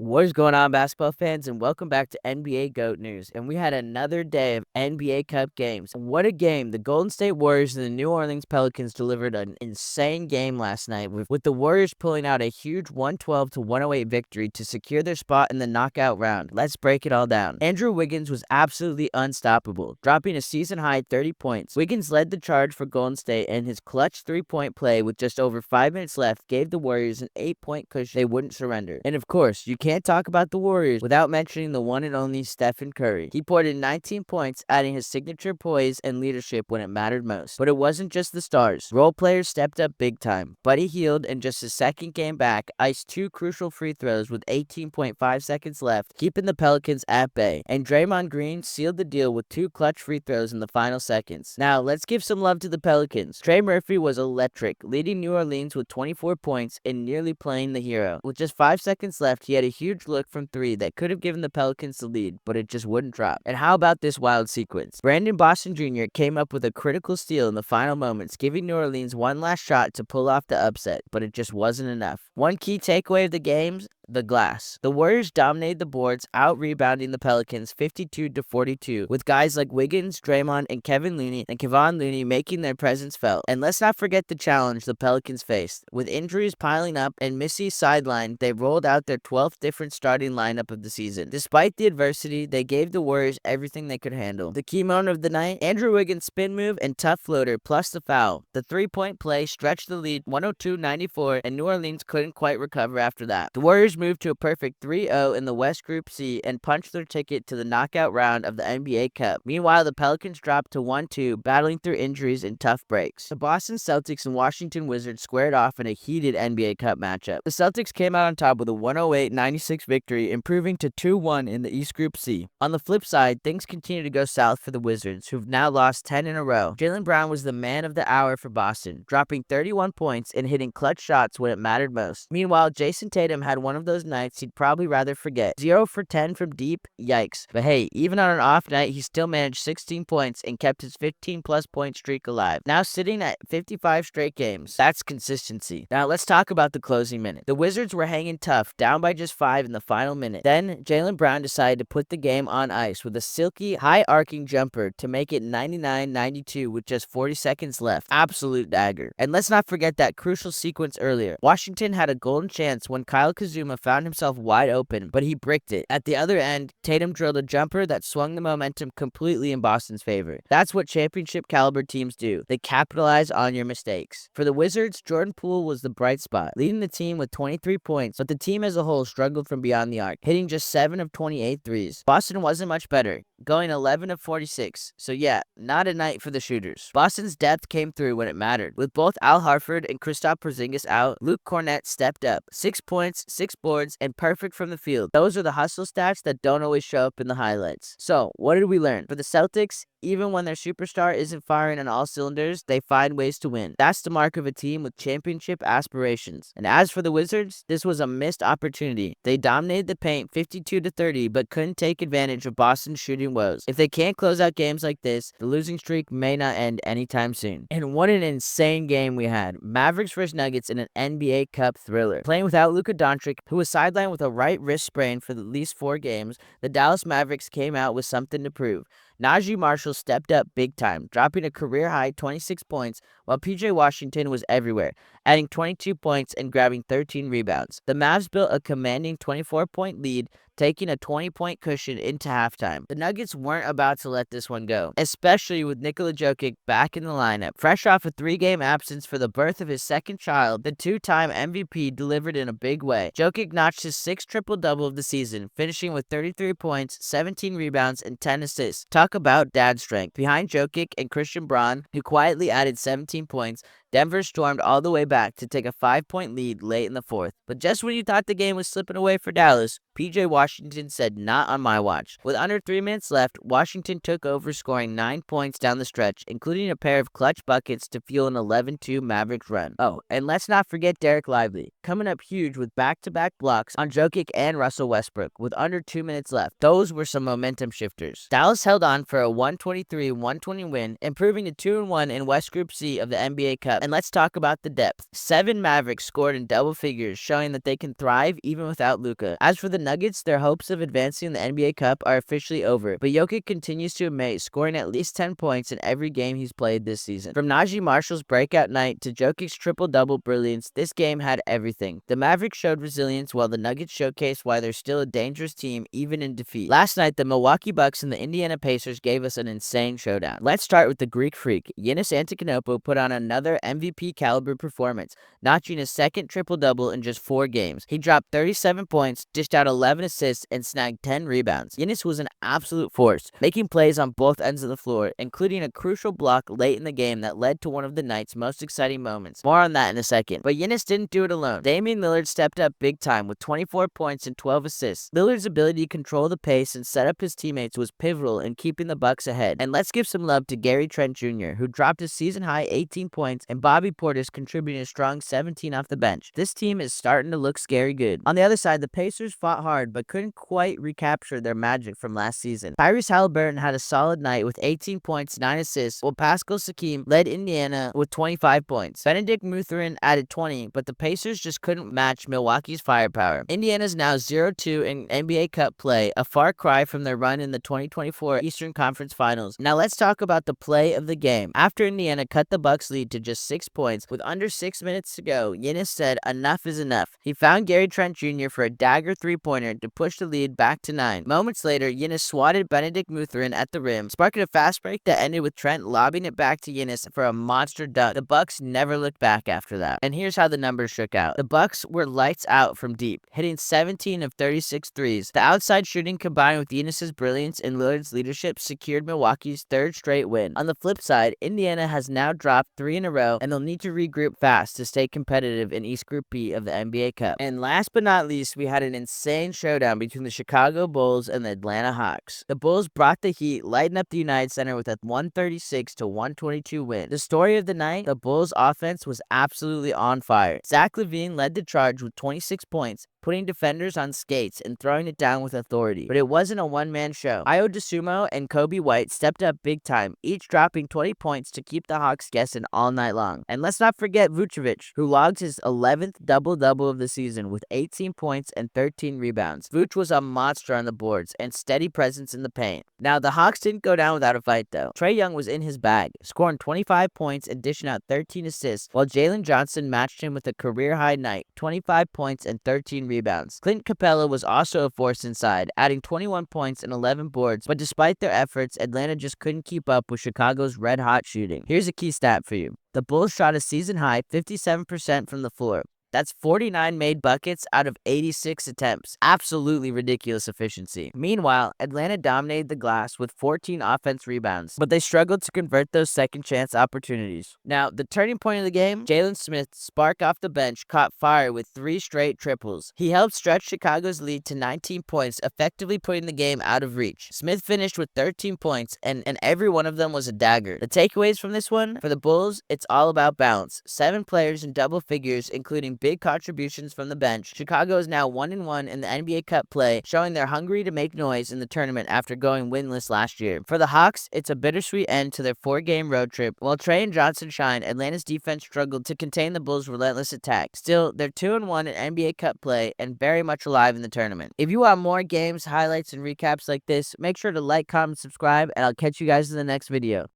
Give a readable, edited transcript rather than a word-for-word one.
What is going on, basketball fans, and welcome back to NBA GOAT News. And we had another day of NBA Cup games. What a game. The Golden State Warriors and the New Orleans Pelicans delivered an insane game last night, with the Warriors pulling out a huge 112-108 victory to secure their spot in the knockout round. Let's break it all down. Andrew Wiggins was absolutely unstoppable, dropping a season-high 30 points. Wiggins led the charge for Golden State, and his clutch three-point play with just over 5 minutes left gave the Warriors an 8-point cushion they wouldn't surrender. And of course, you can't talk about the Warriors without mentioning the one and only Stephen Curry. He poured in 19 points, adding his signature poise and leadership when it mattered most. But it wasn't just the stars. Role players stepped up big time. Buddy Hield, in just his second game back, iced two crucial free throws with 18.5 seconds left, keeping the Pelicans at bay. And Draymond Green sealed the deal with two clutch free throws in the final seconds. Now, let's give some love to the Pelicans. Trey Murphy was electric, leading New Orleans with 24 points and nearly playing the hero. With just 5 seconds left, he had a huge look from three that could have given the Pelicans the lead, but it just wouldn't drop. And how about this wild sequence? Brandon Boston Jr. came up with a critical steal in the final moments, giving New Orleans one last shot to pull off the upset, but it just wasn't enough. One key takeaway of the games: the glass. The Warriors dominated the boards, out-rebounding the Pelicans 52-42, with guys like Wiggins, Draymond, and Kevin Looney making their presence felt. And let's not forget the challenge the Pelicans faced. With injuries piling up and Missy sidelined, they rolled out their 12th different starting lineup of the season. Despite the adversity, they gave the Warriors everything they could handle. The key moment of the night: Andrew Wiggins' spin move and tough floater, plus the foul. The three-point play stretched the lead 102-94, and New Orleans couldn't quite recover after that. The Warriors moved to a perfect 3-0 in the West Group C and punched their ticket to the knockout round of the NBA Cup. Meanwhile, the Pelicans dropped to 1-2, battling through injuries and tough breaks. The Boston Celtics and Washington Wizards squared off in a heated NBA Cup matchup. The Celtics came out on top with a 108-96 victory, improving to 2-1 in the East Group C. On the flip side, things continue to go south for the Wizards, who've now lost 10 in a row. Jaylen Brown was the man of the hour for Boston, dropping 31 points and hitting clutch shots when it mattered most. Meanwhile, Jason Tatum had one of those nights he'd probably rather forget. 0 for 10 from deep, yikes. But hey, even on an off night, he still managed 16 points and kept his 15-plus point streak alive, now sitting at 55 straight games. That's consistency. Now let's talk about the closing minute. The Wizards were hanging tough, down by just 5 in the final minute. Then Jaylen Brown decided to put the game on ice with a silky, high-arcing jumper to make it 99-92 with just 40 seconds left. Absolute dagger. And let's not forget that crucial sequence earlier. Washington had a golden chance when Kyle Kuzma found himself wide open, but he bricked it. At the other end, Tatum drilled a jumper that swung the momentum completely in Boston's favor. That's what championship caliber teams do. They capitalize on your mistakes. For the Wizards, Jordan Poole was the bright spot, leading the team with 23 points, but the team as a whole struggled from beyond the arc, hitting just 7 of 28 threes. Boston wasn't much better, going 11 of 46. So yeah, not a night for the shooters. Boston's depth came through when it mattered. With both Al Horford and Kristaps Porzingis out, Luke Kornet stepped up. 6 points, 6 boards, and perfect from the field. Those are the hustle stats that don't always show up in the highlights. So, what did we learn? For the Celtics, even when their superstar isn't firing on all cylinders, they find ways to win. That's the mark of a team with championship aspirations. And as for the Wizards, this was a missed opportunity. They dominated the paint 52-30, but couldn't take advantage of Boston's shooting woes. If they can't close out games like this, the losing streak may not end anytime soon. And what an insane game we had. Mavericks vs Nuggets in an NBA Cup thriller. Playing without Luka Doncic, who was sidelined with a right wrist sprain for at least 4 games, the Dallas Mavericks came out with something to prove. Najee Marshall stepped up big time, dropping a career-high 26 points, while PJ Washington was everywhere, adding 22 points and grabbing 13 rebounds. The Mavs built a commanding 24-point lead, taking a 20-point cushion into halftime. The Nuggets weren't about to let this one go, especially with Nikola Jokic back in the lineup. Fresh off a 3-game absence for the birth of his second child, the 2-time MVP delivered in a big way. Jokic notched his 6th triple-double of the season, finishing with 33 points, 17 rebounds, and 10 assists. Talk about dad strength. Behind Jokic and Christian Braun, who quietly added 17 points, Denver stormed all the way back to take a 5-point lead late in the fourth. But just when you thought the game was slipping away for Dallas, PJ Washington said, "Not on my watch." With under 3 minutes left, Washington took over, scoring 9 points down the stretch, including a pair of clutch buckets to fuel an 11-2 Mavericks run. Oh, and let's not forget Derek Lively, coming up huge with back-to-back blocks on Jokic and Russell Westbrook with under 2 minutes left. Those were some momentum shifters. Dallas held on for a 123-120 win, improving to 2-1 in West Group C of the NBA Cup. Cup. And let's talk about the depth. 7 Mavericks scored in double figures, showing that they can thrive even without Luka. As for the Nuggets, their hopes of advancing in the NBA Cup are officially over, but Jokic continues to amaze, scoring at least 10 points in every game he's played this season. From Najee Marshall's breakout night to Jokic's triple-double brilliance, this game had everything. The Mavericks showed resilience while the Nuggets showcased why they're still a dangerous team even in defeat. Last night, the Milwaukee Bucks and the Indiana Pacers gave us an insane showdown. Let's start with the Greek freak. Giannis Antetokounmpo put on another MVP-caliber performance, notching his second triple-double in just 4 games. He dropped 37 points, dished out 11 assists, and snagged 10 rebounds. Giannis was an absolute force, making plays on both ends of the floor, including a crucial block late in the game that led to one of the night's most exciting moments. More on that in a second. But Giannis didn't do it alone. Damian Lillard stepped up big time with 24 points and 12 assists. Lillard's ability to control the pace and set up his teammates was pivotal in keeping the Bucks ahead. And let's give some love to Gary Trent Jr., who dropped a season-high 18 points, and Bobby Portis contributing a strong 17 off the bench. This team is starting to look scary good. On the other side, the Pacers fought hard but couldn't quite recapture their magic from last season. Tyrese Haliburton had a solid night with 18 points, 9 assists, while Pascal Siakam led Indiana with 25 points. Benedict Mathurin added 20, but the Pacers just couldn't match Milwaukee's firepower. Indiana's now 0-2 in NBA Cup play, a far cry from their run in the 2024 Eastern Conference Finals. Now let's talk about the play of the game. After Indiana cut the Bucks' lead to just 6 points with under 6 minutes to go, Giannis said enough is enough. He found Gary Trent Jr. for a dagger three-pointer to push the lead back to 9. Moments later, Giannis swatted Benedict Mathurin at the rim, sparking a fast break that ended with Trent lobbing it back to Giannis for a monster dunk. The Bucks never looked back after that. And here's how the numbers shook out. The Bucks were lights out from deep, hitting 17 of 36 threes. The outside shooting combined with Giannis's brilliance and Lillard's leadership secured Milwaukee's 3rd straight win. On the flip side, Indiana has now dropped 3 in a row, and they'll need to regroup fast to stay competitive in East Group B of the NBA Cup. And last but not least, we had an insane showdown between the Chicago Bulls and the Atlanta Hawks. The Bulls brought the heat, lighting up the United Center with a 136-122 win. The story of the night, the Bulls offense was absolutely on fire. Zach LaVine led the charge with 26 points, putting defenders on skates and throwing it down with authority. But it wasn't a one-man show. Ayo Dosunmu and Kobe White stepped up big time, each dropping 20 points to keep the Hawks guessing all night long. And let's not forget Vucevic, who logged his 11th double-double of the season with 18 points and 13 rebounds. Vuce was a monster on the boards and steady presence in the paint. Now, the Hawks didn't go down without a fight, though. Trae Young was in his bag, scoring 25 points and dishing out 13 assists, while Jalen Johnson matched him with a career-high night, 25 points and 13 rebounds. Clint Capella was also a force inside, adding 21 points and 11 boards, but despite their efforts, Atlanta just couldn't keep up with Chicago's red-hot shooting. Here's a key stat for you. The Bulls shot a season-high 57% from the floor. That's 49 made buckets out of 86 attempts. Absolutely ridiculous efficiency. Meanwhile, Atlanta dominated the glass with 14 offense rebounds, but they struggled to convert those second chance opportunities. Now, the turning point of the game, Jalen Smith, spark off the bench, caught fire with 3 straight triples. He helped stretch Chicago's lead to 19 points, effectively putting the game out of reach. Smith finished with 13 points, and every one of them was a dagger. The takeaways from this one, for the Bulls, it's all about balance. 7 players in double figures, including big contributions from the bench. Chicago is now 1-1 in the NBA Cup play, showing they're hungry to make noise in the tournament after going winless last year. For the Hawks, it's a bittersweet end to their 4-game road trip. While Trae and Johnson shined, Atlanta's defense struggled to contain the Bulls' relentless attack. Still, they're 2-1 in NBA Cup play and very much alive in the tournament. If you want more games, highlights, and recaps like this, make sure to like, comment, subscribe, and I'll catch you guys in the next video.